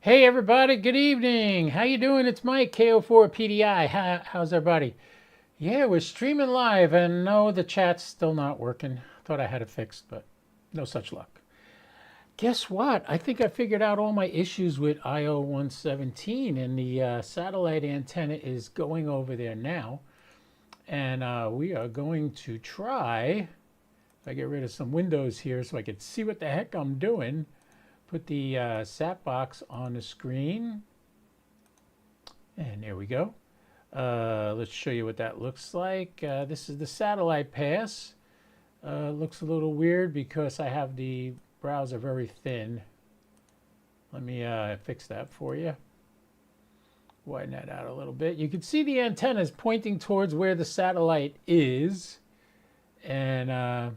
Hey everybody, good evening. How you doing? It's Mike, KO4PDI. How's everybody? Yeah, we're streaming live and no, the chat's still not working. Thought I had it fixed, but no such luck. Guess what? I think I figured out all my issues with IO-117 and the satellite antenna is going over there now. And we are going to try, if I get rid of some windows here so I can see what the heck I'm doing, put the sat box on the screen. And there we go. Let's show you what that looks like. This is the satellite pass. Looks a little weird because I have the browser very thin. Let me fix that for you. Widen that out a little bit. You can see the antenna is pointing towards where the satellite is. And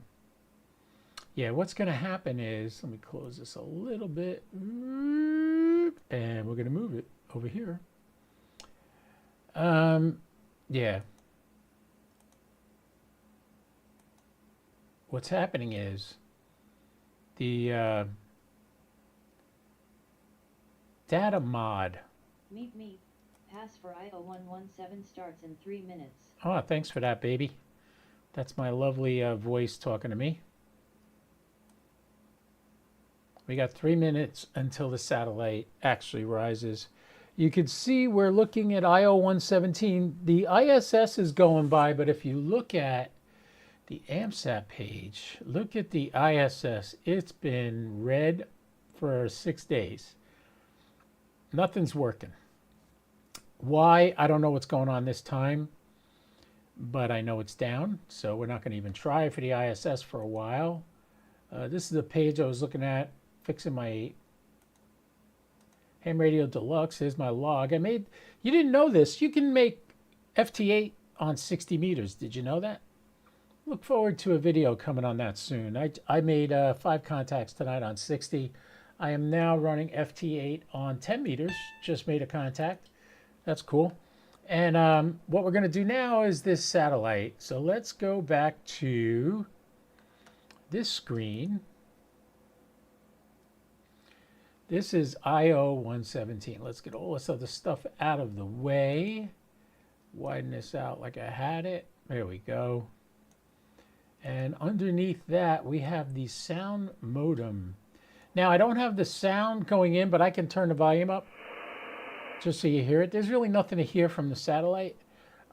yeah, what's going to happen is, let me close this a little bit. And we're going to move it over here. Yeah. What's happening is the data mod. Meet me. Pass for IO-117 starts in 3 minutes. Oh, thanks for that, baby. That's my lovely voice talking to me. We got 3 minutes until the satellite actually rises. You can see we're looking at IO-117. The ISS is going by, but if you look at the AMSAT page, look at the ISS. It's been red for 6 days. Nothing's working. Why? I don't know what's going on this time, but I know it's down, so we're not going to even try for the ISS for a while. This is the page I was looking at, fixing my Ham Radio Deluxe. Here's my log. You didn't know this, you can make FT8 on 60 meters. Did you know that? Look forward to a video coming on that soon. I made 5 contacts tonight on 60. I am now running FT8 on 10 meters. Just made a contact. That's cool. And what we're going to do now is this satellite. So let's go back to this screen. This is IO-117. Let's get all this other stuff out of the way. Widen this out like I had it. There we go. And underneath that, we have the sound modem. Now, I don't have the sound going in, but I can turn the volume up just so you hear it. There's really nothing to hear from the satellite.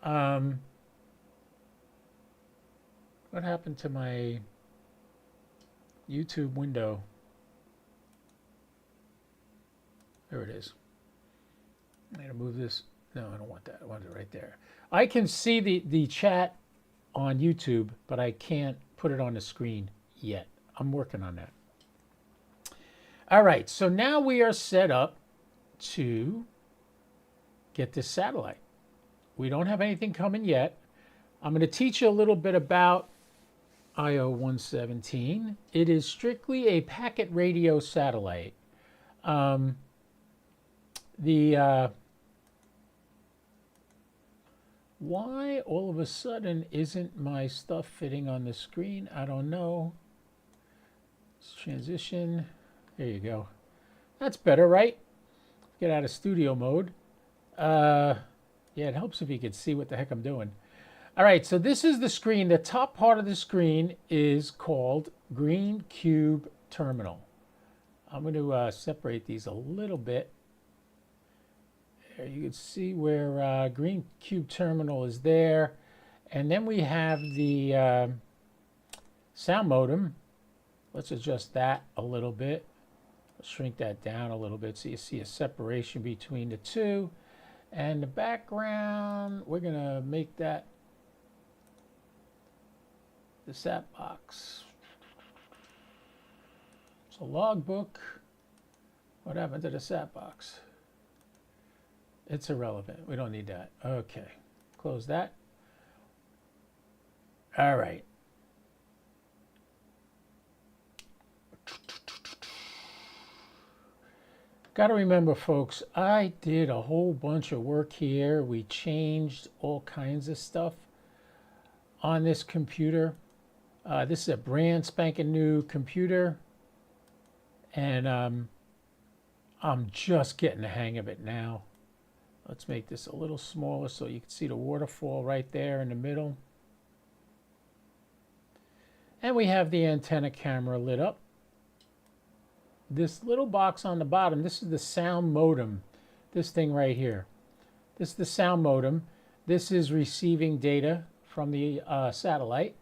What happened to my YouTube window? There it is. I'm going to move this. No, I don't want that. I want it right there. I can see the chat on YouTube, but I can't put it on the screen yet. I'm working on that. All right, so now we are set up to get this satellite. We don't have anything coming yet. I'm going to teach you a little bit about IO-117. It is strictly a packet radio satellite. Why all of a sudden isn't my stuff fitting on the screen? I don't know. Let's transition. There you go. That's better, right? Get out of studio mode. Yeah, it helps if you can see what the heck I'm doing. All right, so this is the screen. The top part of the screen is called Green Cube Terminal. I'm going to separate these a little bit. There you can see where Green Cube Terminal is there. And then we have the sound modem. Let's adjust that a little bit. Shrink that down a little bit so you see a separation between the two. And the background, we're going to make that the sat box. It's a logbook. What happened to the sat box? It's irrelevant. We don't need that. Okay. Close that. All right. Got to remember, folks, I did a whole bunch of work here. We changed all kinds of stuff on this computer. This is a brand spanking new computer. And I'm just getting the hang of it now. Let's make this a little smaller so you can see the waterfall right there in the middle. And we have the antenna camera lit up. This little box on the bottom, this is the sound modem. This thing right here. This is the sound modem. This is receiving data from the satellite.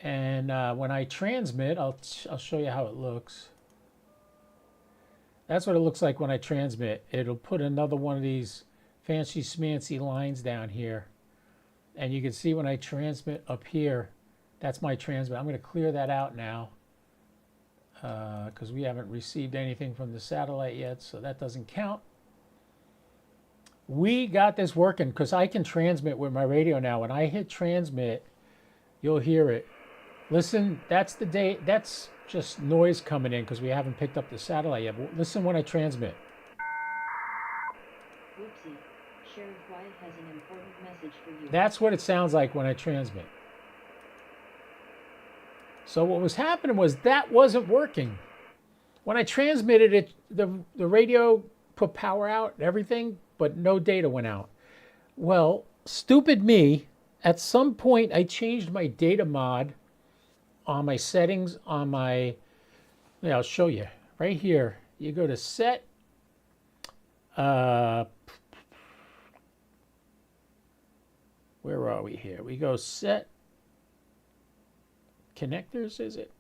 And when I transmit, I'll show you how it looks. That's what it looks like when I transmit. It'll put another one of these fancy smancy lines down here. And you can see when I transmit up here, that's my transmit. I'm going to clear that out now because we haven't received anything from the satellite yet, so that doesn't count. We got this working because I can transmit with my radio now. When I hit transmit, you'll hear it. Listen, that's the day. That's just noise coming in because we haven't picked up the satellite yet. But listen when I transmit. Whoopsie. Sheriff Wyatt has an important message for you. That's what it sounds like when I transmit. So what was happening was that wasn't working. When I transmitted it, the radio put power out and everything, but no data went out. Well, stupid me, at some point I changed my data mod on my settings on my, yeah, I'll show you right here. You go to set, where are we here? We go set connectors, is it?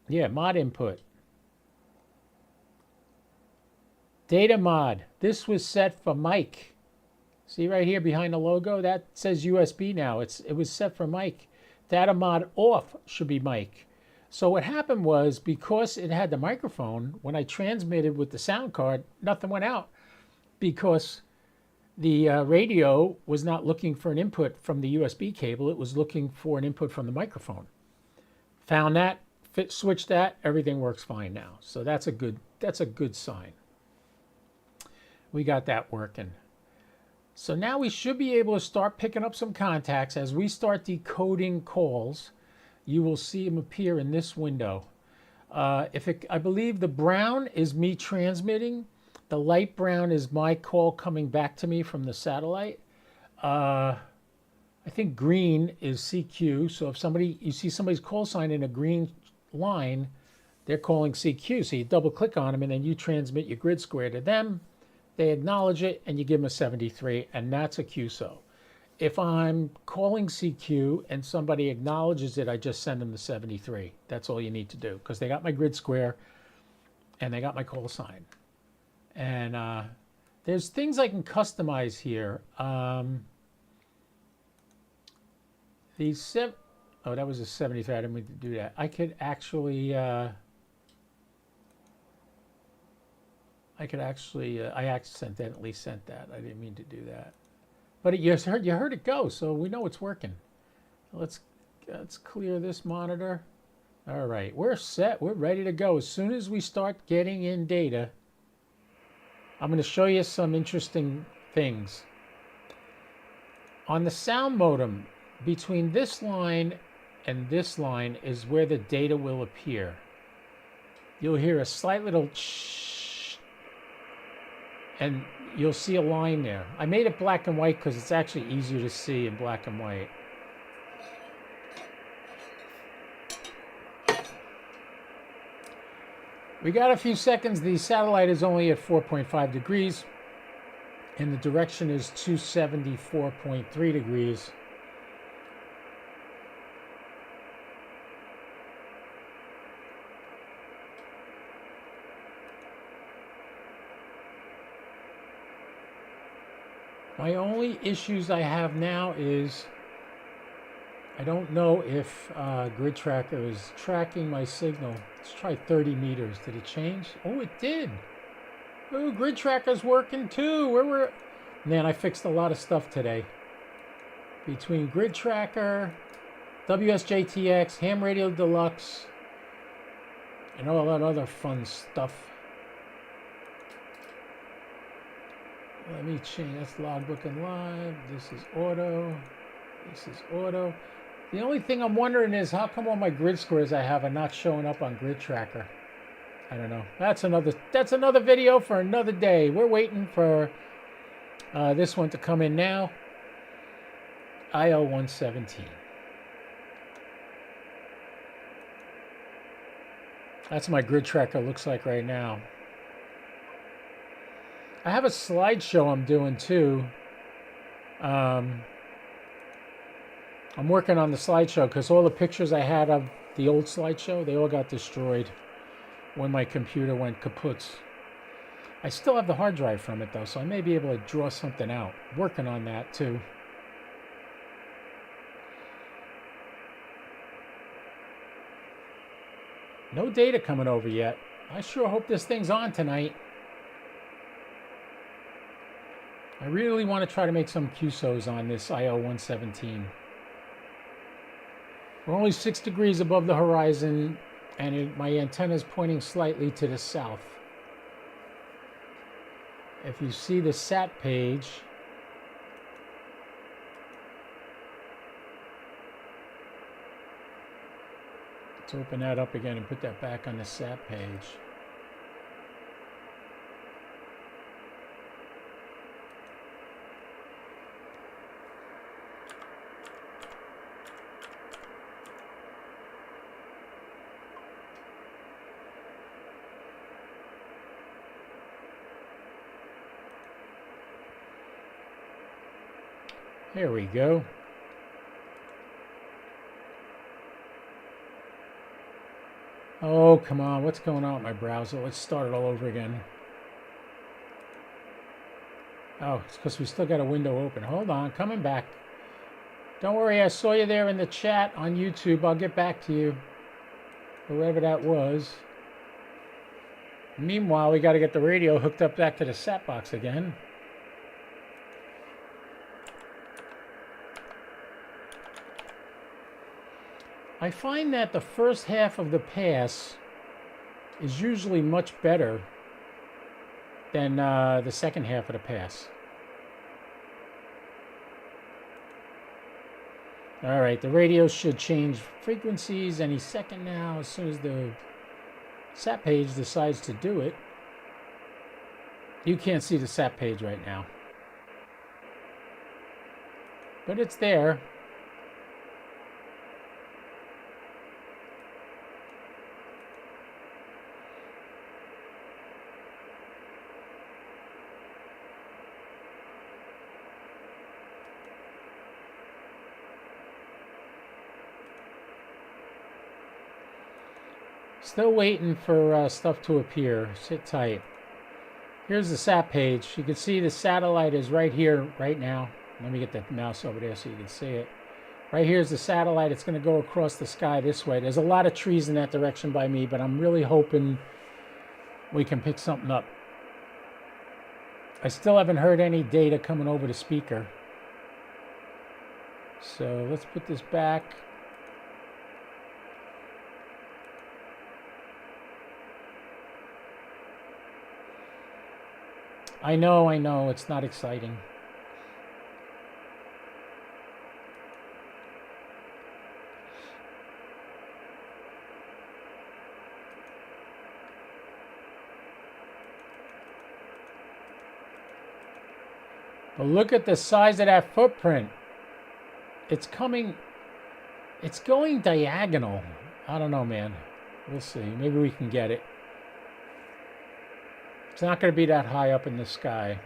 Yeah, mod input. Data mod. This was set for mic. See right here behind the logo? That says USB now. It was set for mic. Data mod off should be mic. So what happened was, because it had the microphone, when I transmitted with the sound card, nothing went out because the radio was not looking for an input from the USB cable. It was looking for an input from the microphone. Found that, switched that, everything works fine now. So that's a good sign. We got that working. So now we should be able to start picking up some contacts. As we start decoding calls, you will see them appear in this window. I believe the brown is me transmitting. The light brown is my call coming back to me from the satellite. I think green is CQ. So if you see somebody's call sign in a green line, they're calling CQ. So you double click on them and then you transmit your grid square to them. They acknowledge it and you give them a 73, and that's a QSO. If I'm calling CQ and somebody acknowledges it, I just send them the 73. That's all you need to do because they got my grid square and they got my call sign. And there's things I can customize here. Oh, that was a 73. I didn't mean to do that. I could actually... I accidentally sent that. I didn't mean to do that. But you heard it go, so we know it's working. Let's clear this monitor. All right, we're set. We're ready to go. As soon as we start getting in data, I'm going to show you some interesting things. On the sound modem, between this line and this line is where the data will appear. You'll hear a slight little and you'll see a line there. I made it black and white because it's actually easier to see in black and white. We got a few seconds. The satellite is only at 4.5 degrees and the direction is 274.3 degrees. My only issues I have now is I don't know if Grid Tracker is tracking my signal. Let's try 30 meters. Did it change? Oh, it did. Oh, Grid Tracker's working too. Man, I fixed a lot of stuff today. Between Grid Tracker, WSJTX, Ham Radio Deluxe, and all that other fun stuff. Let me change. That's logbook and live. This is auto. This is auto. The only thing I'm wondering is how come all my grid squares I have are not showing up on Grid Tracker? I don't know. That's another video for another day. We're waiting for this one to come in now. IO-117. That's my grid tracker looks like right now. I have a slideshow I'm doing too. I'm working on the slideshow because all the pictures I had of the old slideshow, they all got destroyed when my computer went kaput. I still have the hard drive from it though, so I may be able to draw something out. Working on that too. No data coming over yet. I sure hope this thing's on tonight. I really want to try to make some QSOs on this IO-117. We're only 6 degrees above the horizon, and my antenna is pointing slightly to the south. If you see the SAT page, let's open that up again and put that back on the SAT page. There we go. Oh, come on. What's going on with my browser? Let's start it all over again. Oh, it's because we still got a window open. Hold on. Coming back. Don't worry. I saw you there in the chat on YouTube. I'll get back to you. Whoever that was. Meanwhile, we got to get the radio hooked up back to the SAT box again. I find that the first half of the pass is usually much better than the second half of the pass. All right, the radio should change frequencies any second now as soon as the SAT page decides to do it. You can't see the SAT page right now, but it's there. Still waiting for stuff to appear. Sit tight. Here's the SAT page. You can see the satellite is right here, right now. Let me get the mouse over there so you can see it. Right here's the satellite. It's going to go across the sky this way. There's a lot of trees in that direction by me, but I'm really hoping we can pick something up. I still haven't heard any data coming over the speaker. So let's put this back. I know, it's not exciting. But look at the size of that footprint. It's going diagonal. I don't know, man. We'll see. Maybe we can get it. It's not going to be that high up in the sky.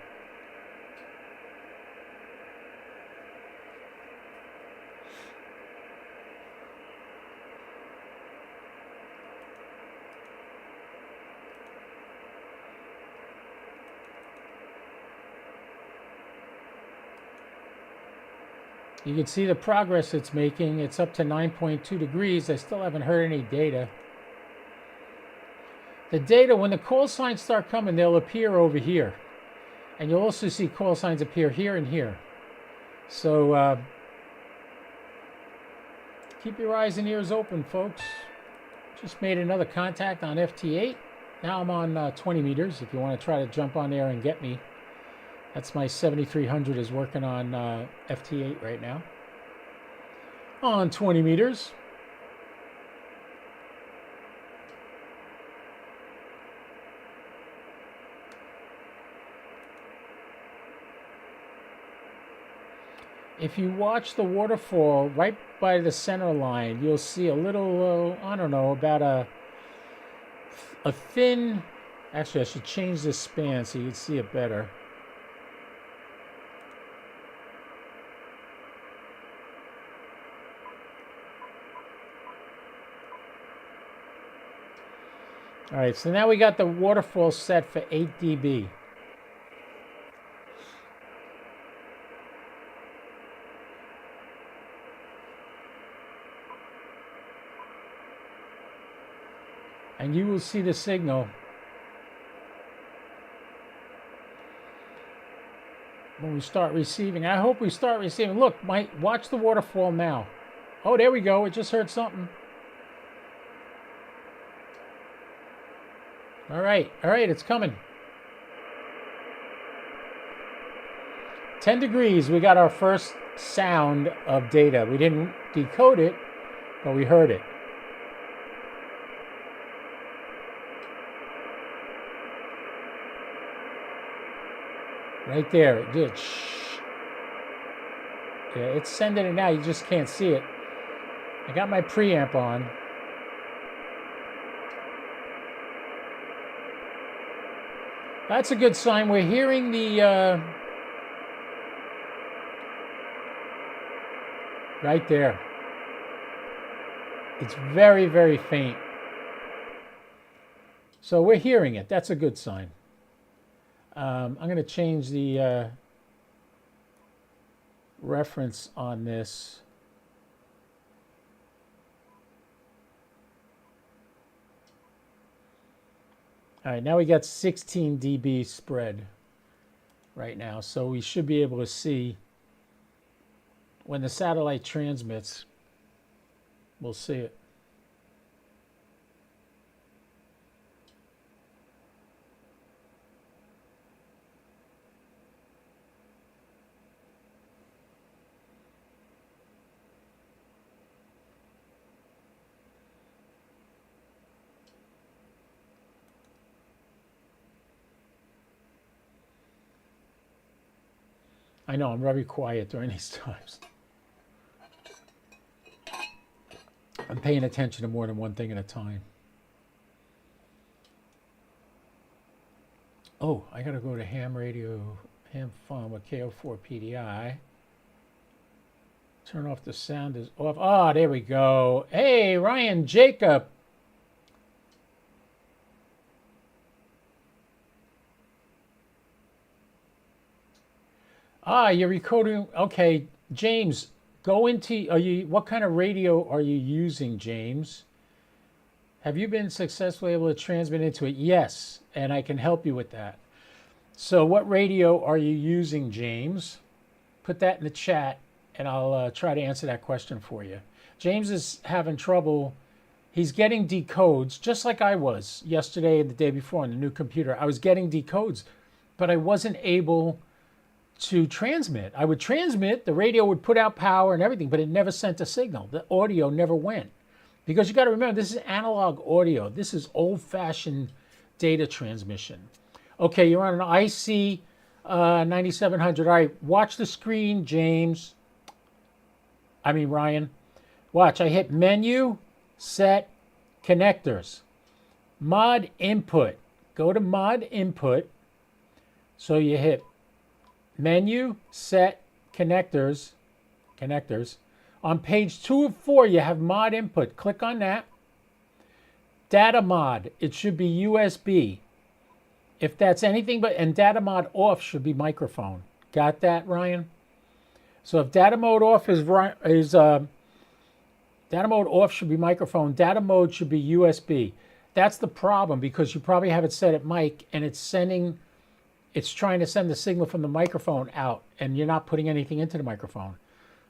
You can see the progress it's making. It's up to 9.2 degrees. I still haven't heard any data. The data, when the call signs start coming, they'll appear over here. And you'll also see call signs appear here and here. So keep your eyes and ears open, folks. Just made another contact on FT8. Now I'm on 20 meters if you want to try to jump on there and get me. That's my 7300 is working on FT8 right now. On 20 meters. if you watch the waterfall right by the center line, you'll see a little, I don't know, about a thin, actually I should change this span so you can see it better. All right, so now we got the waterfall set for 8 dB. And you will see the signal when we start receiving. I hope we start receiving. Look, watch the waterfall now. Oh, there we go. It just heard something. All right, it's coming. 10 degrees, we got our first sound of data. We didn't decode it, but we heard it. Right there, it did. Shh. Yeah, it's sending it now. You just can't see it. I got my preamp on. That's a good sign. We're hearing the right there. It's very, very faint. So we're hearing it. That's a good sign. I'm going to change the reference on this. All right, now we got 16 dB spread right now, so we should be able to see when the satellite transmits, we'll see it. I know, I'm very quiet during these times. I'm paying attention to more than one thing at a time. Oh, I gotta go to ham radio, ham phone with KO4 PDI. Turn off the sound is off. Ah, there we go. Hey, Ryan Jacob. Ah, you're recording. Okay, James, go into, what kind of radio are you using, James? Have you been successfully able to transmit into it? Yes, and I can help you with that. So what radio are you using, James? Put that in the chat, and I'll try to answer that question for you. James is having trouble. He's getting decodes, just like I was yesterday and the day before on the new computer. I was getting decodes, but I wasn't able to transmit. I would transmit, the radio would put out power and everything, but it never sent a signal. The audio never went. Because you got to remember, this is analog audio. This is old-fashioned data transmission. Okay, you're on an IC 9700. All right, watch the screen, James. Ryan. Watch, I hit menu, set, connectors. Mod input. Go to mod input. So you hit menu, set, connectors. On page 2 of 4, you have mod input. Click on that. Data mod, it should be USB. If that's anything but, and data mod off should be microphone. Got that, Ryan? So if data mode off data mode off should be microphone. Data mode should be USB. That's the problem, because you probably have it set at mic and it's trying to send the signal from the microphone out, and you're not putting anything into the microphone.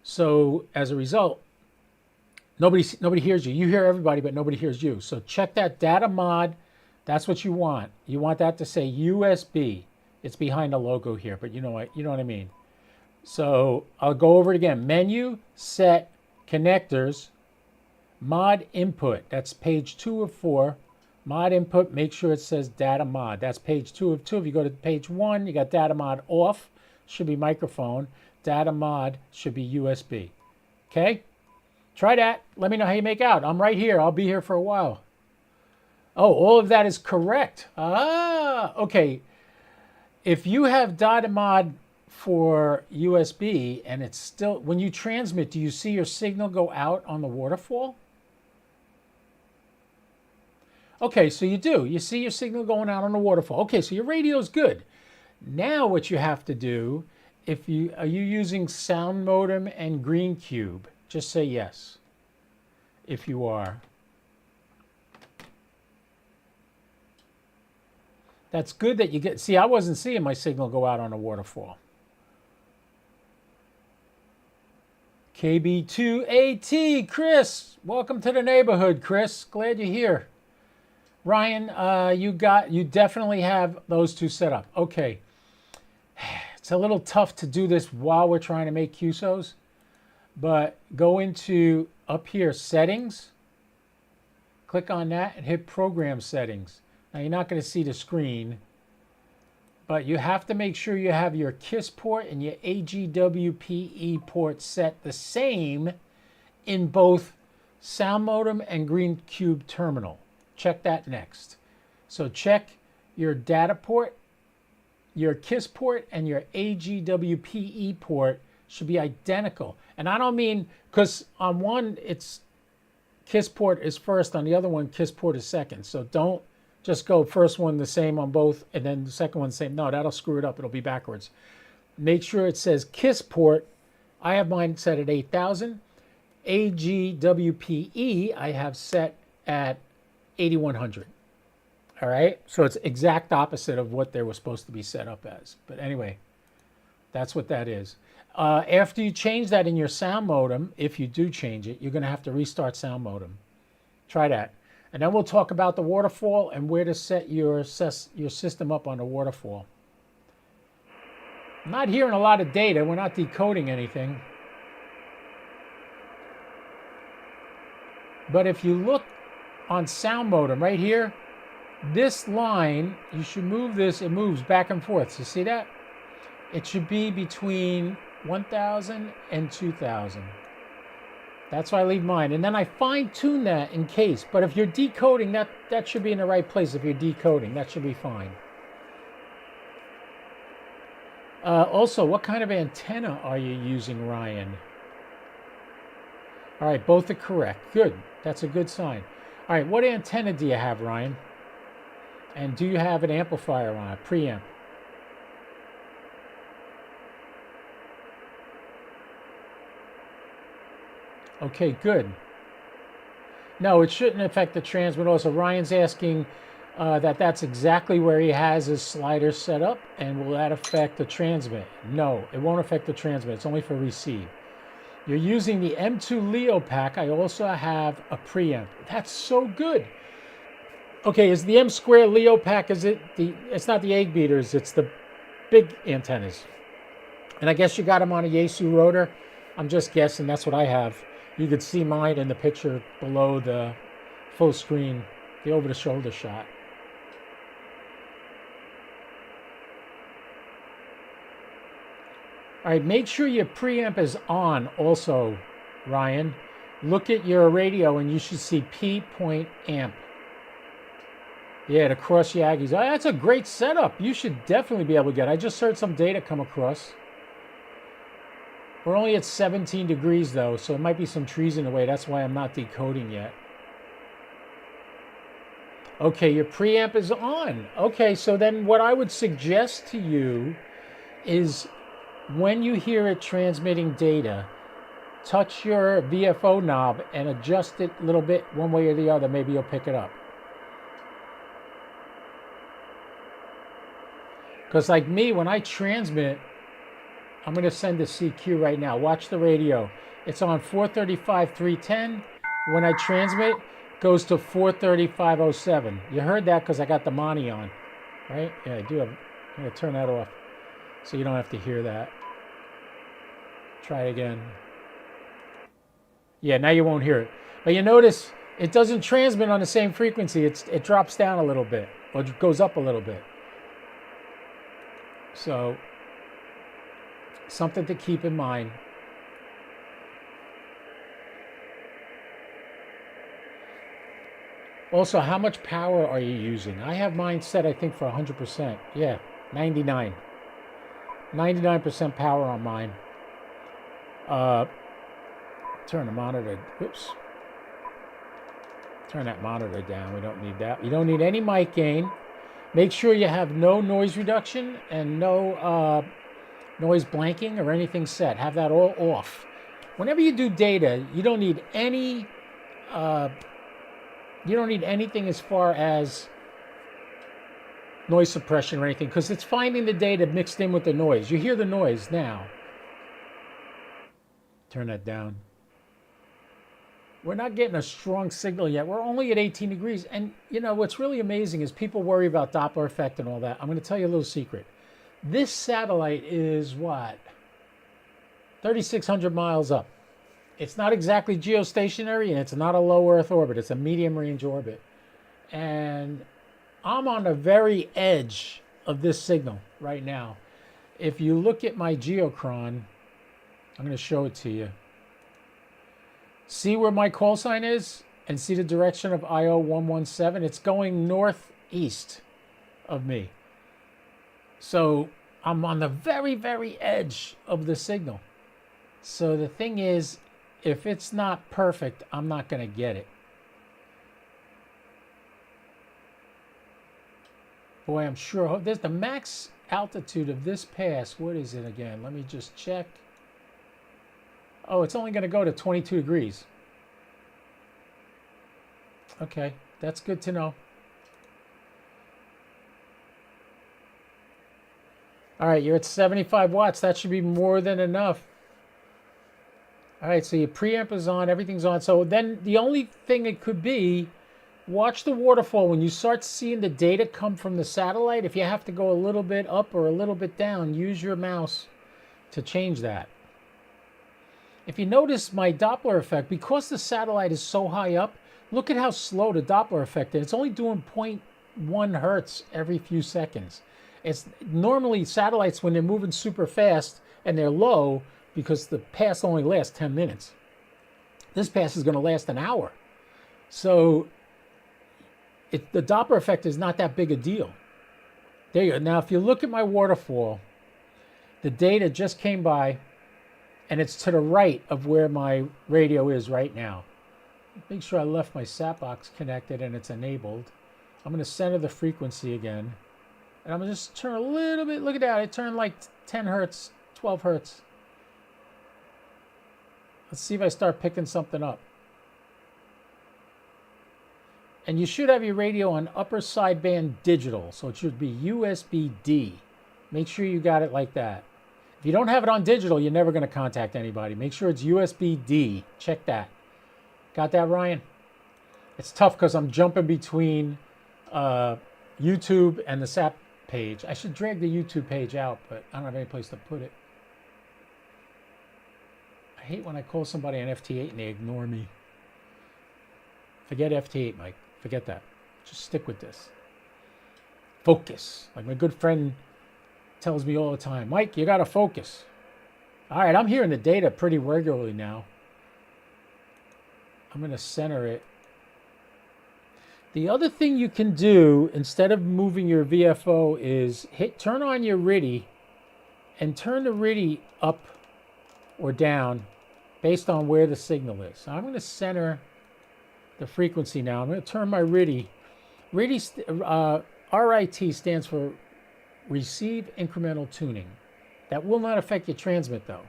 So as a result, nobody hears you. You hear everybody, but nobody hears you. So check that data mod. That's what you want. You want that to say USB. It's behind the logo here, but you know what I mean. So I'll go over it again. Menu, set, connectors, mod input. That's page 2 of 4. Mod input, make sure it says data mod. That's page 2 of 2. If you go to page 1, you got data mod off, should be microphone. data mod should be USB. Okay? Try that. Let me know how you make out. I'm right here. I'll be here for a while. Oh, all of that is correct. Ah, okay. If you have data mod for USB and it's still, when you transmit, do you see your signal go out on the waterfall? Okay, so you do. You see your signal going out on the waterfall. Okay, so your radio's good. Now what you have to do, if you are you using sound modem and green cube? Just say yes if you are. That's good that you get, see, I wasn't seeing my signal go out on a waterfall. KB2AT, Chris, welcome to the neighborhood, Chris. Glad you're here. Ryan, you definitely have those two set up. Okay. It's a little tough to do this while we're trying to make QSOs, but go into up here, settings, click on that and hit program settings. Now you're not going to see the screen, but you have to make sure you have your KISS port and your AGWPE port set the same in both sound modem and green cube terminal. Check that next. So check your data port, your KISS port, and your AGWPE port should be identical. And I don't mean, because on one it's KISS port is first, on the other one KISS port is second. So don't just go first one the same on both and then the second one the same. No, that'll screw it up. It'll be backwards. Make sure it says KISS port. I have mine set at 8,000. AGWPE I have set at 8,100. All right, so it's exact opposite of what they were supposed to be set up as. But anyway, that's what that is. After you change that in your sound modem, if you do change it, you're going to have to restart sound modem. Try that. And then we'll talk about the waterfall and where to set your system up on the waterfall. I'm not hearing a lot of data. We're not decoding anything. But if you look on sound modem right here, this line, you should move this, it moves back and forth. So see that? It should be between 1,000 and 2,000. That's why I leave mine. And then I fine tune that in case. But if you're decoding, that should be in the right place. If you're decoding, that should be fine. Also, what kind of antenna are you using, Ryan? All right, both are correct. Good. That's a good sign. All right, what antenna do you have, Ryan? And do you have an amplifier on it, preamp? Okay, good. No, it shouldn't affect the transmit. Also, Ryan's asking that's exactly where he has his slider set up, and will that affect the transmit? No, it won't affect the transmit. It's only for receive. You're using the M2 Leo pack. I also have a preamp. That's so good. Okay, is the M Square Leo pack, it's not the egg beaters, it's the big antennas. And I guess you got them on a Yaesu rotor. I'm just guessing, that's what I have. You could see mine in the picture below the full screen, the over-the-shoulder shot. All right, make sure your preamp is on also, Ryan. Look at your radio and you should see P.amp. Yeah, to cross Yagis. Oh, that's a great setup. You should definitely be able to get it. I just heard some data come across. We're only at 17 degrees though, so it might be some trees in the way. That's why I'm not decoding yet. Okay, your preamp is on. Okay, so then what I would suggest to you is when you hear it transmitting data, touch your VFO knob and adjust it a little bit one way or the other. Maybe you'll pick it up. Because like me, when I transmit, I'm going to send a CQ right now. Watch the radio. It's on 435, 310. When I transmit, it goes to 435.07. You heard that because I got the Monty on, right? Yeah, I do have. I'm going to turn that off so you don't have to hear that. Try again. Yeah, now you won't hear it. But you notice it doesn't transmit on the same frequency. It drops down a little bit, or it goes up a little bit. So Something to keep in mind. Also, how much power are you using? I have mine set, I think, for 100%. Yeah, 99. 99% power on mine. Uh, turn the monitor. Whoops. Turn that monitor down. We don't need that. You don't need any mic gain. Make sure you have no noise reduction and no noise blanking or anything set. Have that all off. Whenever you do data, you don't need any. You don't need anything as far as noise suppression or anything, because it's finding the data mixed in with the noise. You hear the noise now. Turn that down. We're not getting a strong signal yet. We're only at 18 degrees. And you know, what's really amazing is people worry about Doppler effect and all that. I'm going to tell you a little secret. This satellite is what? 3,600 miles up. It's not exactly geostationary and it's not a low Earth orbit. It's a medium range orbit. And I'm on the very edge of this signal right now. If you look at my geochron, I'm going to show it to you. See where my call sign is and see the direction of IO-117? It's going northeast of me. So I'm on the very, very edge of the signal. So the thing is, if it's not perfect, I'm not going to get it. Boy, I'm sure. There's the max altitude of this pass. What is it again? Let me just check. Oh, it's only going to go to 22 degrees. Okay, that's good to know. All right, you're at 75 watts. That should be more than enough. All right, so your preamp is on, everything's on. So then the only thing it could be, watch the waterfall. When you start seeing the data come from the satellite, if you have to go a little bit up or a little bit down, use your mouse to change that. If you notice my Doppler effect, because the satellite is so high up, look at how slow the Doppler effect is. It's only doing 0.1 hertz every few seconds. It's normally satellites, when they're moving super fast and they're low, because the pass only lasts 10 minutes. This pass is going to last an hour. So the Doppler effect is not that big a deal. There you go. Now, if you look at my waterfall, the data just came by, and it's to the right of where my radio is right now. Make sure I left my sat box connected and it's enabled. I'm going to center the frequency again. And I'm going to just turn a little bit. Look at that. It turned like 10 hertz, 12 hertz. Let's see if I start picking something up. And you should have your radio on upper sideband digital. So it should be USB-D. Make sure you got it like that. If you don't have it on digital, you're never going to contact anybody. Make sure it's USB-D. Check that. Got that, Ryan? It's tough because I'm jumping between YouTube and the SAP page. I should drag the YouTube page out, but I don't have any place to put it. I hate when I call somebody on FT8 and they ignore me. Forget FT8, Mike. Forget that. Just stick with this. Focus. Like my good friend tells me all the time, Mike, you got to focus. All right, I'm hearing the data pretty regularly now. I'm going to center it. The other thing you can do instead of moving your VFO is turn on your RTTY and turn the RTTY up or down based on where the signal is. So I'm going to center the frequency now. I'm going to turn my RTTY. RIT stands for Receive Incremental Tuning. That will not affect your transmit though.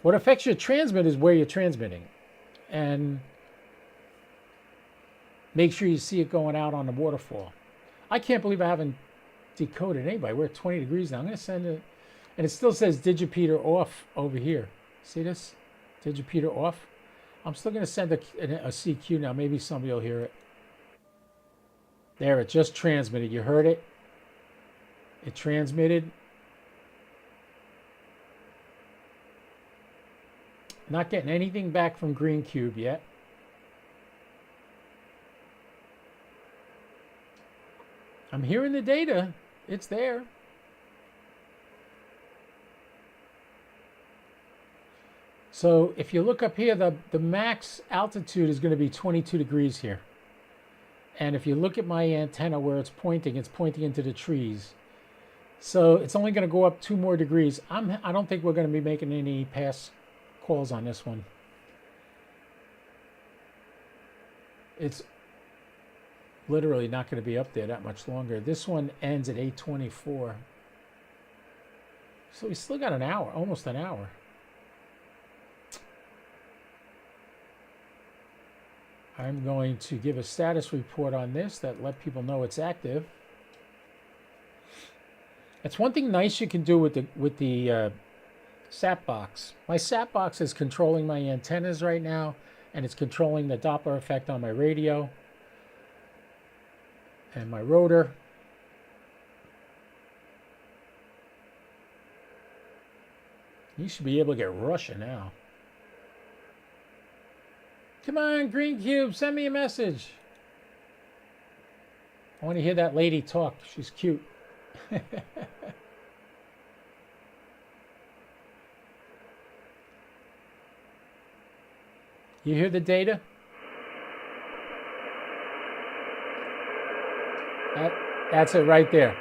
What affects your transmit is where you're transmitting. And make sure you see it going out on the waterfall. I can't believe I haven't decoded anybody. We're at 20 degrees now. I'm going to send it. And it still says Digipeater off over here. See this? Digipeater off. I'm still going to send a CQ now. Maybe somebody will hear it. There, it just transmitted. You heard it? It transmitted. Not getting anything back from Green Cube yet. I'm hearing the data. It's there. So if you look up here, the max altitude is going to be 22 degrees here. And if you look at my antenna where it's pointing into the trees. So it's only going to go up 2 more degrees. I don't think we're going to be making any pass calls on this one. It's literally not going to be up there that much longer. This one ends at 8:24. So we still got an hour, almost an hour. I'm going to give a status report on this that let people know it's active. That's one thing nice you can do with the sat box. My sat box is controlling my antennas right now, and it's controlling the Doppler effect on my radio and my rotor. You should be able to get Russia now. Come on, Green Cube, send me a message. I want to hear that lady talk. She's cute. You hear the data? That's it right there.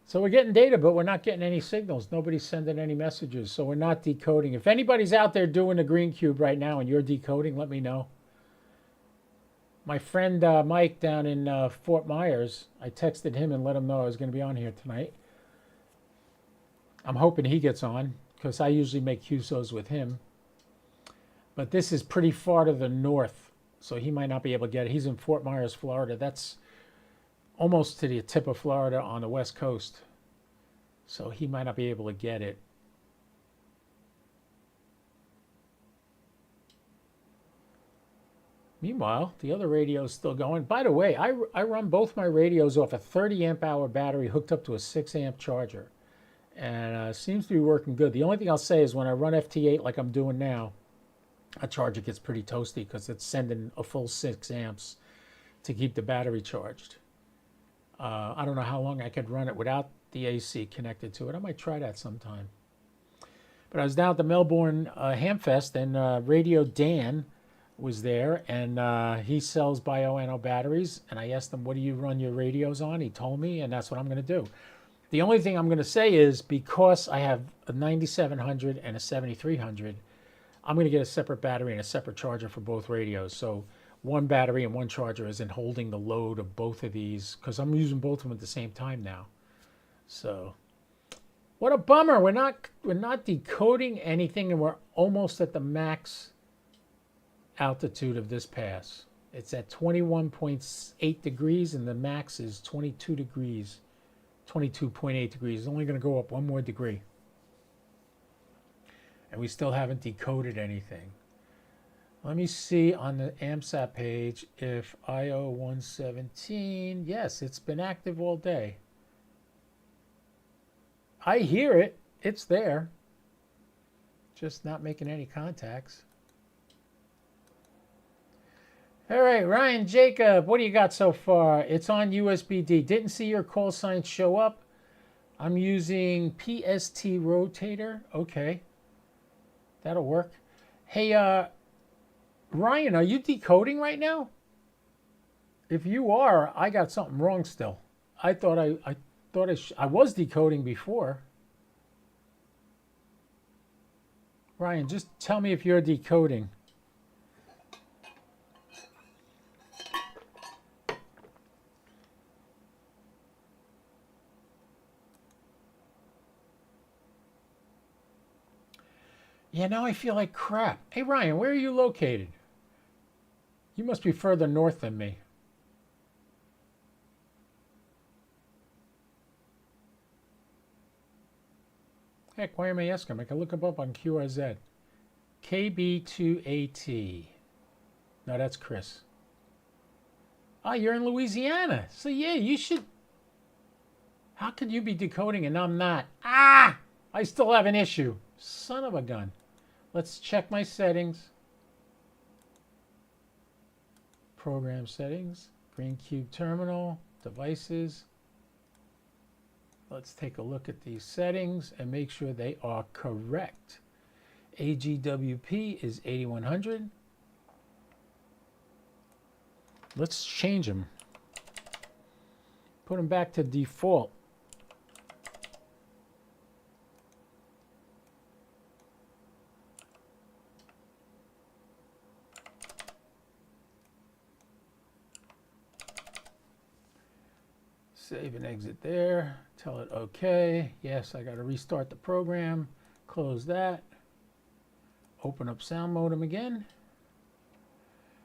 So we're getting data, but we're not getting any signals. Nobody's sending any messages, so we're not decoding. If anybody's out there doing a green cube right now and you're decoding, let me know. My friend Mike down in Fort Myers, I texted him and let him know I was going to be on here tonight. I'm hoping he gets on because I usually make QSOs with him. But this is pretty far to the north, so he might not be able to get it. He's in Fort Myers, Florida. That's almost to the tip of Florida on the west coast. So he might not be able to get it. Meanwhile, the other radio is still going. By the way, I run both my radios off a 30 amp hour battery hooked up to a 6 amp charger. And seems to be working good. The only thing I'll say is when I run FT8 like I'm doing now, a charger gets pretty toasty because it's sending a full 6 amps to keep the battery charged. I don't know how long I could run it without the AC connected to it. I might try that sometime. But I was down at the Melbourne Hamfest, and Radio Dan was there, and he sells Bioano batteries. And I asked him, what do you run your radios on? He told me, and that's what I'm going to do. The only thing I'm going to say is because I have a 9700 and a 7300, I'm going to get a separate battery and a separate charger for both radios. So one battery and one charger isn't holding the load of both of these because I'm using both of them at the same time now. So what a bummer. We're not decoding anything, and we're almost at the max altitude of this pass. It's at 21.8 degrees, and the max is 22 degrees. 22.8 degrees. It's only going to go up 1 more degree. And we still haven't decoded anything. Let me see on the AMSAT page if IO-117, yes, it's been active all day. I hear it. It's there. Just not making any contacts. All right, Ryan Jacob, what do you got so far? It's on USB-D. Didn't see your call sign show up. I'm using PST rotator. Okay, that'll work. Hey, Ryan, are you decoding right now? If you are, I got something wrong still. I thought I was decoding before. Ryan, just tell me if you're decoding. Yeah, now I feel like crap. Hey, Ryan, where are you located? You must be further north than me. Heck, why am I asking him? I can look him up on QRZ. KB2AT. No, that's Chris. Ah, you're in Louisiana. So, yeah, you should... How could you be decoding and I'm not? Ah! I still have an issue. Son of a gun. Let's check my settings. Program settings. Green Cube terminal. Devices. let's take a look at these settings and make sure they are correct. AGWP is 8100. Let's change them. Put them back to default. Save and exit there. Tell it OK. Yes, I got to restart the program. Close that. Open up sound modem again.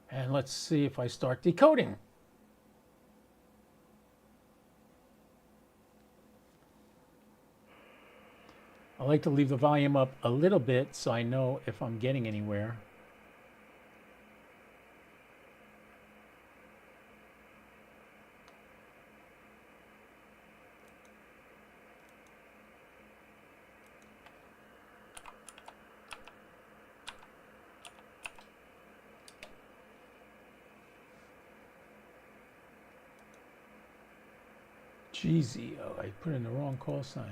And let's see if I start decoding. I like to leave the volume up a little bit so I know if I'm getting anywhere. GZO, I put in the wrong call sign.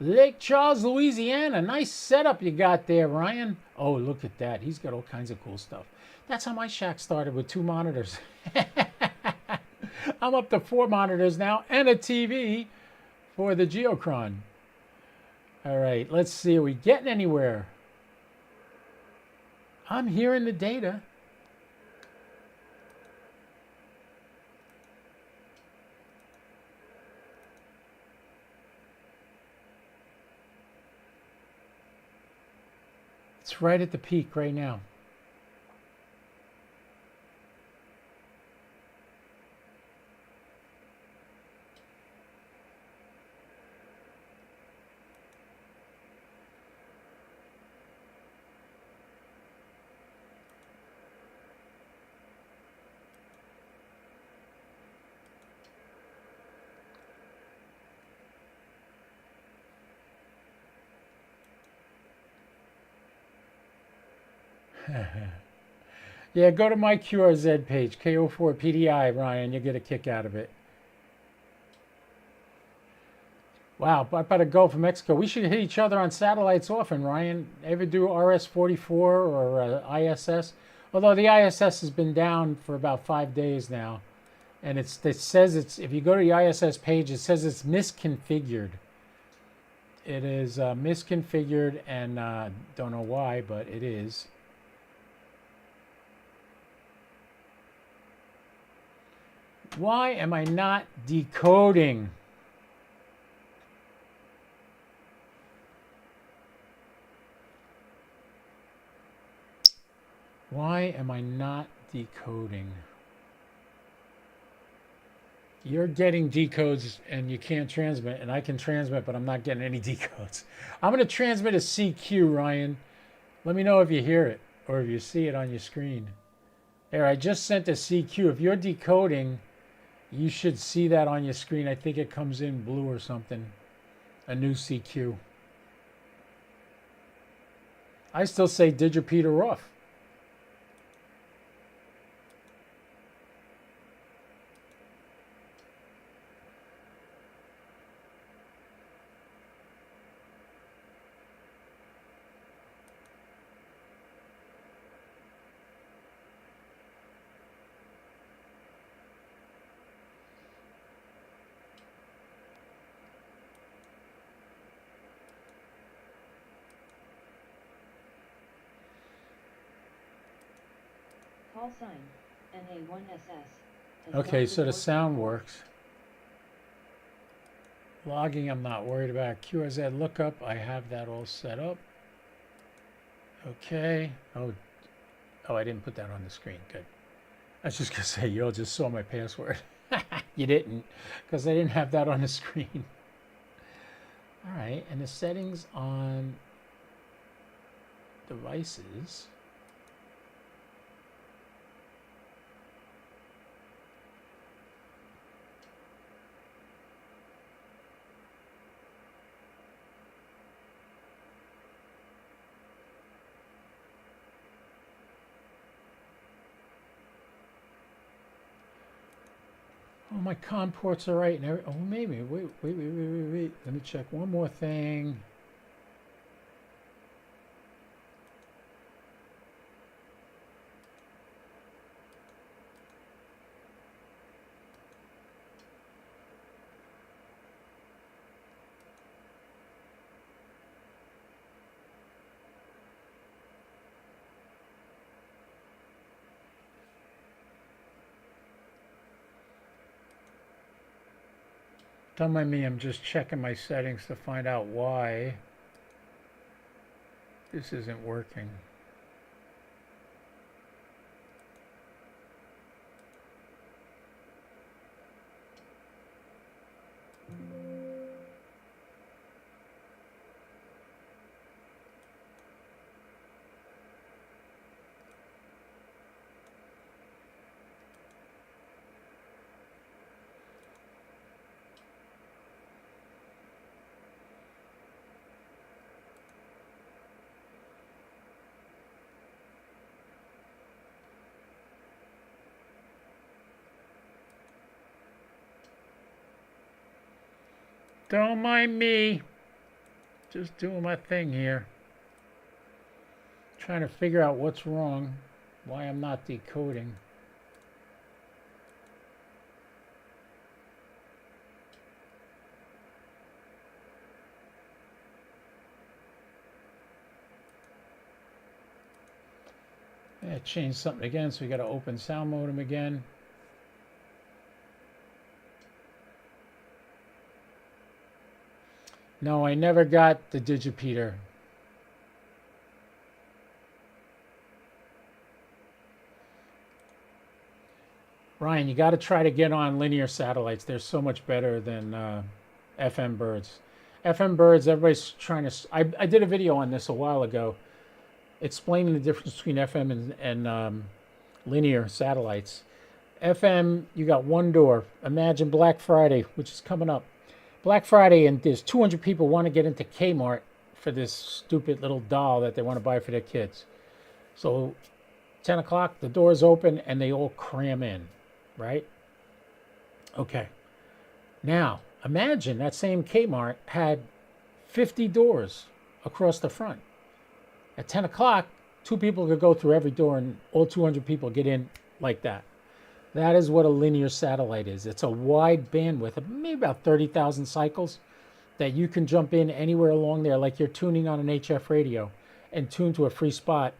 Lake Charles, Louisiana. Nice setup you got there, Ryan. Oh, look at that. He's got all kinds of cool stuff. That's how my shack started, with 2 monitors. I'm up to 4 monitors now and a TV for the Geochron. All right, let's see. Are we getting anywhere? I'm hearing the data. It's right at the peak right now. Yeah, go to my QRZ page, KO4PDI, Ryan. You'll get a kick out of it. Wow, up at the Gulf of Mexico. We should hit each other on satellites often, Ryan. Ever do RS-44 or ISS? Although the ISS has been down for about 5 days now. And it says it's, if you go to the ISS page, it says it's misconfigured. It is misconfigured, and don't know why, but it is. Why am I not decoding? Why am I not decoding? You're getting decodes and you can't transmit, and I can transmit, but I'm not getting any decodes. I'm going to transmit a CQ, Ryan. Let me know if you hear it or if you see it on your screen. There, I just sent a CQ. If you're decoding, you should see that on your screen. I think it comes in blue or something. A new CQ. I still say Digipeat or off. Call sign, NA1SS. Okay, so the sound works. Logging, I'm not worried about. QRZ lookup, I have that all set up. Okay. Oh, I didn't put that on the screen. Good. I was just going to say, you all just saw my password. You didn't, because I didn't have that on the screen. All right, and the settings on devices. Oh, my COM ports are right. And oh, maybe. Wait. Let me check one more thing. Don't mind me, I'm just checking my settings to find out why this isn't working. Don't mind me. Just doing my thing here. Trying to figure out what's wrong, why I'm not decoding. Yeah, changed something again, so we got to open sound modem again. No, I never got the digipeater. Ryan, you got to try to get on linear satellites. They're so much better than FM birds. FM birds, everybody's trying to. I did a video on this a while ago, explaining the difference between FM and linear satellites. FM, you got one door. Imagine Black Friday, which is coming up. Black Friday, and there's 200 people want to get into Kmart for this stupid little doll that they want to buy for their kids. So 10 o'clock, the doors open and they all cram in, right? Okay. Now, imagine that same Kmart had 50 doors across the front. At 10 o'clock, two people could go through every door and all 200 people get in like that. That is what a linear satellite is. It's a wide bandwidth of maybe about 30,000 cycles that you can jump in anywhere along there, like you're tuning on an HF radio and tune to a free spot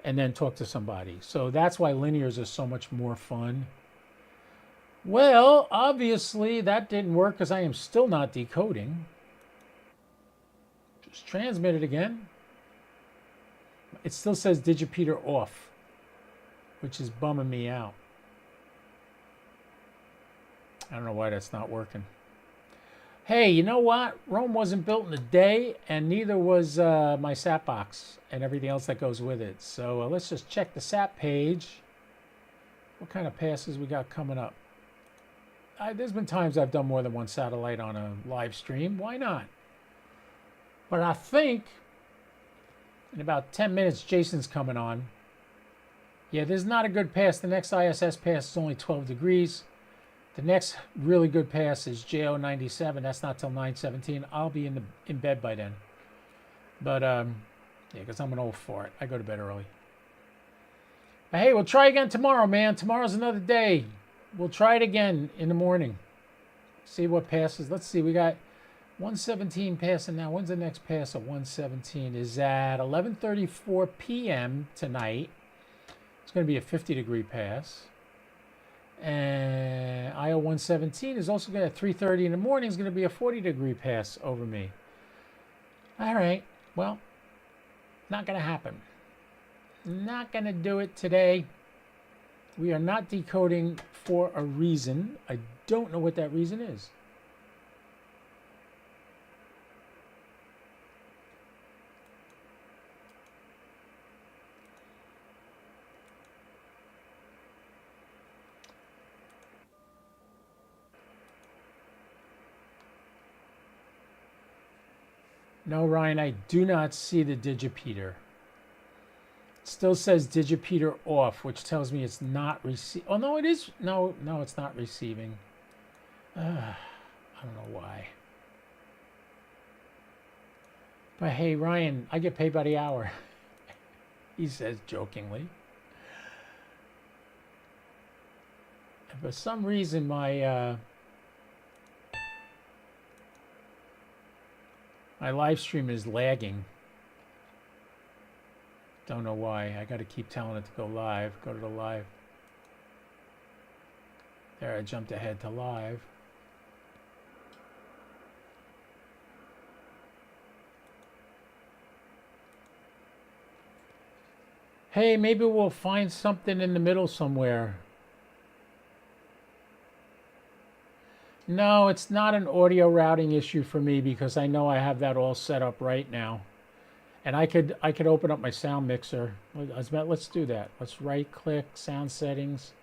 and then talk to somebody. So that's why linears are so much more fun. Well, obviously that didn't work because I am still not decoding. Just transmit it again. It still says digipeater off, which is bumming me out. I don't know why that's not working. Hey, you know what? Rome wasn't built in a day, and neither was my SAP box and everything else that goes with it. So let's just check the SAP page. What kind of passes we got coming up? There's been times I've done more than one satellite on a live stream. Why not? But I think in about 10 minutes, Jason's coming on. Yeah, there's not a good pass. The next ISS pass is only 12 degrees. The next really good pass is JO-97. That's not till 9:17. I'll be in bed by then. But yeah, because I'm an old fart. I go to bed early. But hey, we'll try again tomorrow, man. Tomorrow's another day. We'll try it again in the morning. See what passes. Let's see. We got 117 passing now. When's the next pass at 117? Is at 11:34 p.m. tonight. It's going to be a 50-degree pass. And IO-117 is also going to, at 3:30 in the morning, is going to be a 40-degree pass over me. All right. Well, not going to happen. Not going to do it today. We are not decoding for a reason. I don't know what that reason is. No, Ryan, I do not see the digipeater. It still says digipeater off, which tells me it's not receiving. Oh, no, it is. No, it's not receiving. I don't know why. But hey, Ryan, I get paid by the hour, he says jokingly. And for some reason, my live stream is lagging. Don't know why. I got to keep telling it to go live. Go to the live. There, I jumped ahead to live. Hey, maybe we'll find something in the middle somewhere. No, it's not an audio routing issue for me because I know I have that all set up right now. And I could open up my sound mixer. Let's do that. Let's right click sound settings.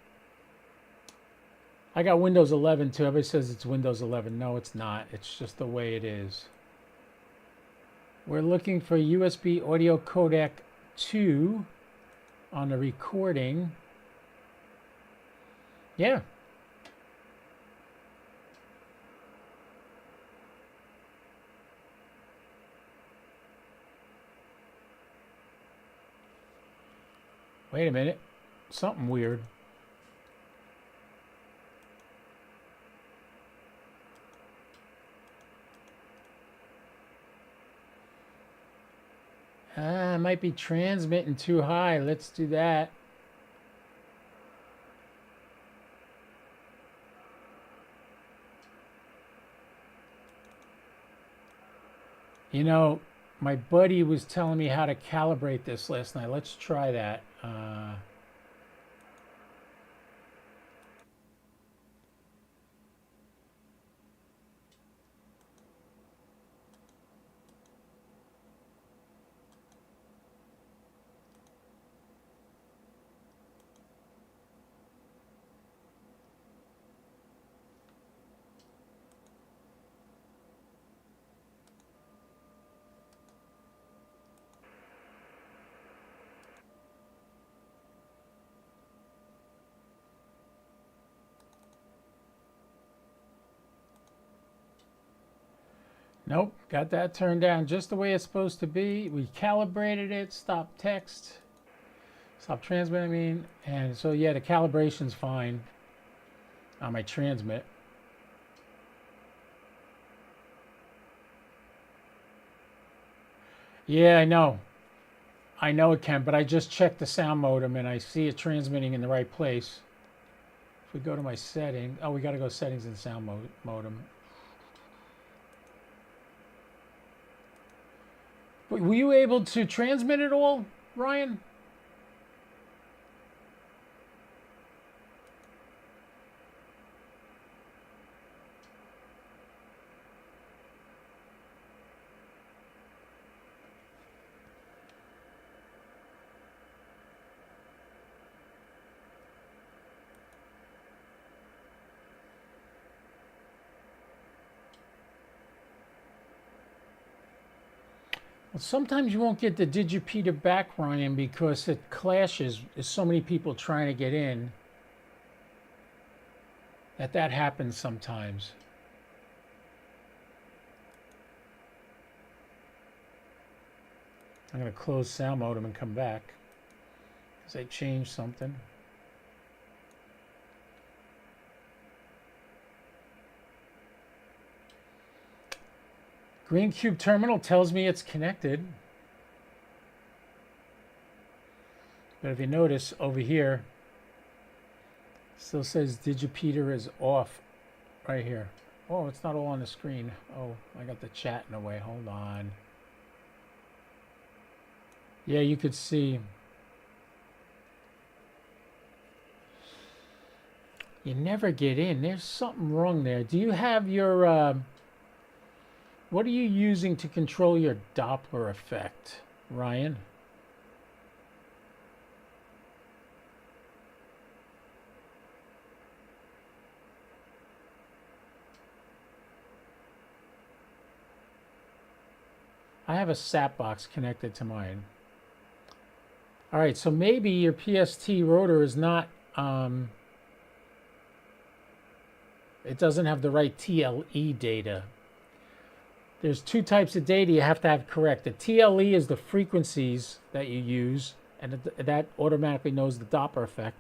I got Windows 11 too. Everybody says it's Windows 11. No, it's not. It's just the way it is. We're looking for USB audio codec 2 on the recording. Yeah. Wait a minute. Something weird. I might be transmitting too high. Let's do that. You know, my buddy was telling me how to calibrate this last night. Let's try that. Nope, got that turned down just the way it's supposed to be. We calibrated it, stop text, stop transmit, I mean. And so, yeah, the calibration's fine on my transmit. Yeah, I know. I know it can, but I just checked the sound modem and I see it transmitting in the right place. If we go to my setting, oh, we got to go settings and sound modem. But were you able to transmit it all, Ryan? Well, sometimes you won't get the digipeater back, Ryan, because it clashes. There's so many people trying to get in that happens sometimes. I'm going to close sound modem and come back because I changed something. Green Cube terminal tells me it's connected. But if you notice over here, still says digipeater is off right here. Oh, it's not all on the screen. Oh, I got the chat in the way. Hold on. Yeah, you could see. You never get in. There's something wrong there. Do you have your... what are you using to control your Doppler effect, Ryan? I have a SAP box connected to mine. All right, so maybe your PST rotor is not It doesn't have the right TLE data. There's two types of data you have to have correct. The TLE is the frequencies that you use, and that automatically knows the Doppler effect.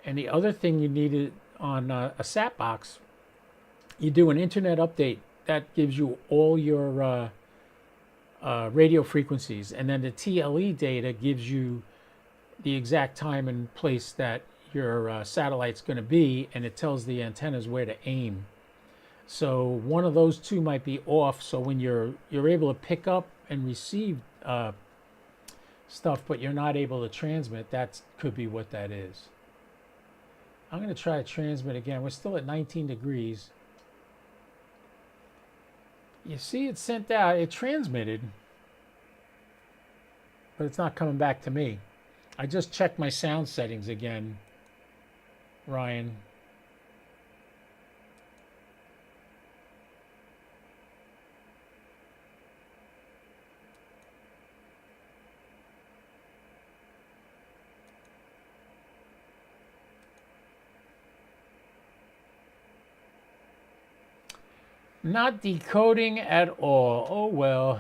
And the other thing you need on a SAT box, you do an internet update that gives you all your radio frequencies, and then the TLE data gives you the exact time and place that your satellite's going to be, and it tells the antennas where to aim. So one of those two might be off. So when you're able to pick up and receive stuff, but you're not able to transmit, that could be what that is. I'm going to try to transmit again. We're still at 19 degrees. You see it sent out, it transmitted, but it's not coming back to me. I just checked my sound settings again, Ryan. Not decoding at all. Oh, well.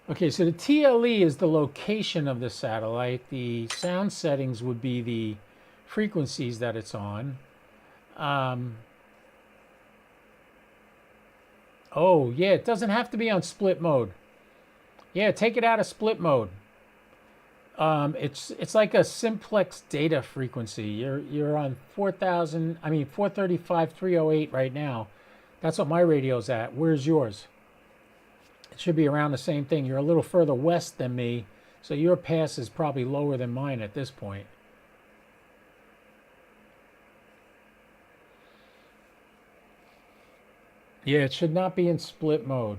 Okay, so the TLE is the location of the satellite. The sound settings would be the frequencies that it's on. Oh, yeah, it doesn't have to be on split mode. Yeah, take it out of split mode. It's like a simplex data frequency. You're on 435 308 right now. That's what my radio's at. Where's yours? It should be around the same thing. You're a little further west than me, so your pass is probably lower than mine at this point. Yeah, it should not be in split mode.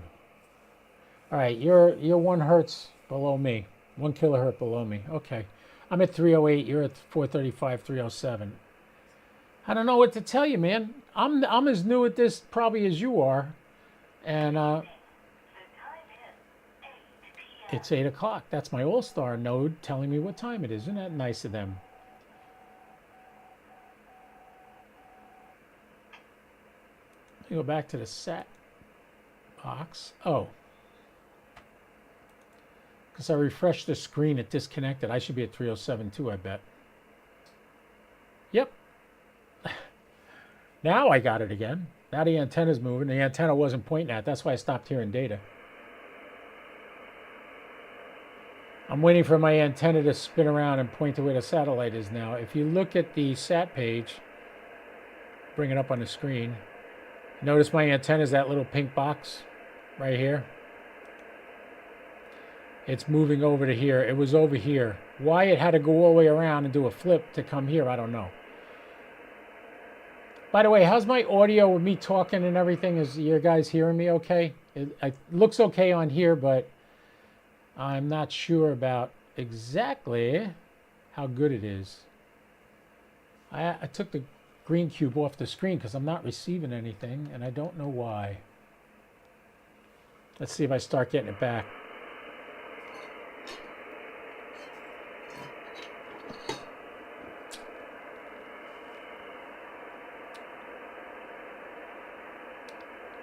All right, you're 1 hertz below me. 1 kilohertz below me. Okay. I'm at 308. You're at 435, 307. I don't know what to tell you, man. I'm as new at this probably as you are. And it's 8 o'clock. That's my all-star node telling me what time it is. Isn't that nice of them? Let me go back to the SAT box. Oh. Because I refreshed the screen, it disconnected. I should be at 307 too, I bet. Yep. Now I got it again. Now the antenna's moving. The antenna wasn't pointing at. That's why I stopped hearing data. I'm waiting for my antenna to spin around and point to where the satellite is now. If you look at the SAT page, bring it up on the screen. Notice my antenna is that little pink box right here. It's moving over to here. It was over here. Why it had to go all the way around and do a flip to come here, I don't know. By the way, how's my audio with me talking and everything? Is you guys hearing me okay? It looks okay on here, but I'm not sure about exactly how good it is. I took the green cube off the screen because I'm not receiving anything, and I don't know why. Let's see if I start getting it back.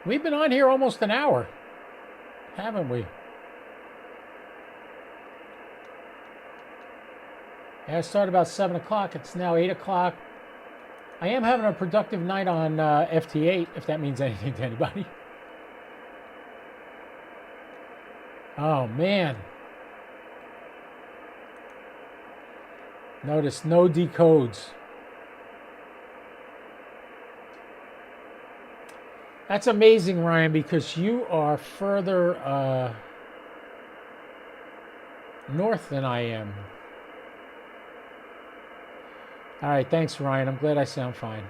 We've been on here almost an hour, haven't we? Yeah, I started about 7 o'clock. It's now 8 o'clock. I am having a productive night on FT8, if that means anything to anybody. Oh, man. Notice no decodes. That's amazing, Ryan, because you are further north than I am. All right, thanks, Ryan. I'm glad I sound fine.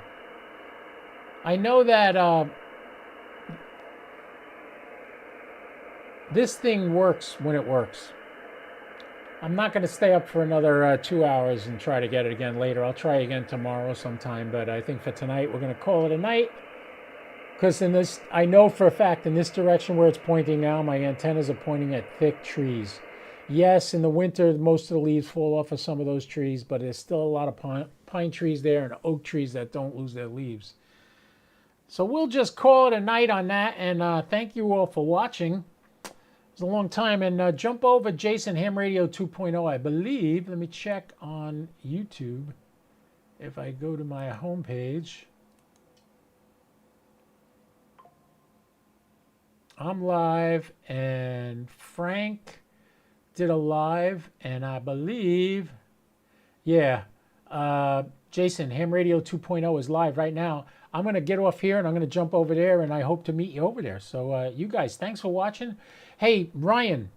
I know that this thing works when it works. I'm not going to stay up for another 2 hours and try to get it again later. I'll try again tomorrow sometime, but I think for tonight we're going to call it a night. Because in this, I know for a fact in this direction where it's pointing now, my antennas are pointing at thick trees. Yes, in the winter, most of the leaves fall off of some of those trees, but there's still a lot of pine trees there and oak trees that don't lose their leaves. So we'll just call it a night on that, and thank you all for watching. It was a long time, and jump over Jason Ham Radio 2.0, I believe. Let me check on YouTube. If I go to my homepage, I'm live, and Frank did a live, and I believe, yeah, Jason, Ham Radio 2.0 is live right now. I'm going to get off here and I'm going to jump over there, and I hope to meet you over there. So you guys, thanks for watching. Hey, Ryan,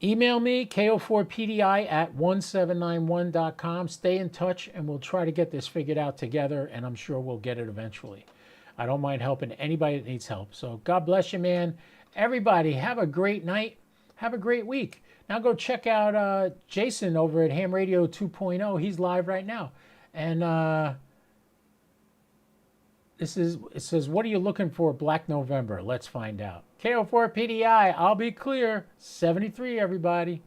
email me, ko4pdi@1791.com. Stay in touch, and we'll try to get this figured out together, and I'm sure we'll get it eventually. I don't mind helping anybody that needs help. So God bless you, man. Everybody, have a great night. Have a great week. Now go check out Jason over at Ham Radio 2.0. He's live right now. And it says, what are you looking for, Black November? Let's find out. KO4PDI, I'll be clear. 73, everybody.